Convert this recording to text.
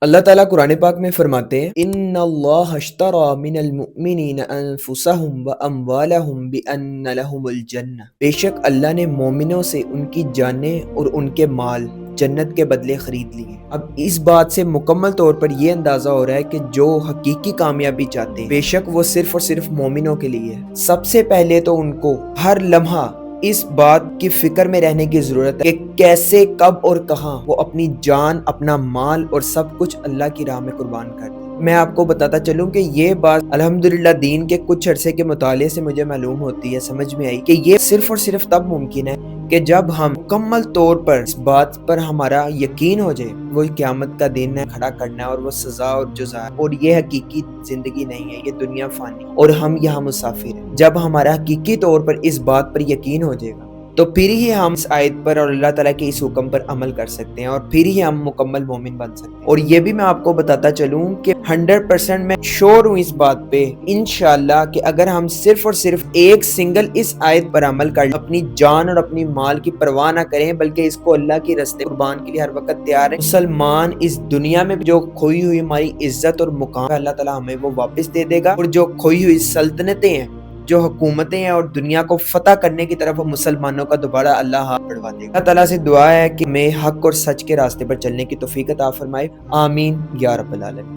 اللہ تعالیٰ قرآن پاک میں فرماتے ہیں ان اللہ اشتری من المؤمنین انفسهم واموالهم بان لهم الجنہ، بے شک اللہ نے مومنوں سے ان کی جانیں اور ان کے مال جنت کے بدلے خرید لیے۔ اب اس بات سے مکمل طور پر یہ اندازہ ہو رہا ہے کہ جو حقیقی کامیابی چاہتے ہیں بے شک وہ صرف اور صرف مومنوں کے لیے ہے۔ سب سے پہلے تو ان کو ہر لمحہ اس بات کی فکر میں رہنے کی ضرورت ہے کہ کیسے، کب اور کہاں وہ اپنی جان، اپنا مال اور سب کچھ اللہ کی راہ میں قربان کر دیں۔ میں آپ کو بتاتا چلوں کہ یہ بات الحمدللہ دین کے کچھ عرصے کے مطالعے سے مجھے معلوم ہوتی ہے، سمجھ میں آئی کہ یہ صرف اور صرف تب ممکن ہے کہ جب ہم مکمل طور پر اس بات پر ہمارا یقین ہو جائے وہ قیامت کا دن ہے، کھڑا کرنا ہے اور وہ سزا اور جزا اور یہ حقیقی زندگی نہیں ہے، یہ دنیا فانی اور ہم یہاں مسافر ہیں۔ جب ہمارا حقیقی طور پر اس بات پر یقین ہو جائے گا تو پھر ہی ہم اس آیت پر اور اللہ تعالیٰ کے اس حکم پر عمل کر سکتے ہیں اور پھر ہی ہم مکمل مومن بن سکتے ہیں۔ اور یہ بھی میں آپ کو بتاتا چلوں کہ 100% میں شور ہوں اس بات پہ انشاءاللہ کہ اگر ہم صرف اور صرف ایک سنگل اس آیت پر عمل کر اپنی جان اور اپنی مال کی پرواہ نہ کریں بلکہ اس کو اللہ کی راستے قربان کے لیے ہر وقت تیار ہیں، مسلمان اس دنیا میں جو کھوئی ہوئی ہماری عزت اور مقام اللہ تعالیٰ ہمیں وہ واپس دے دے گا، اور جو کھوئی ہوئی سلطنتیں ہیں، جو حکومتیں ہیں اور دنیا کو فتح کرنے کی طرف مسلمانوں کا دوبارہ اللہ ہاتھ بڑھوا دے گا۔ اللہ تعالیٰ سے دعا ہے کہ ہمیں حق اور سچ کے راستے پر چلنے کی توفیق عطا فرمائے، آمین یا رب العالمین۔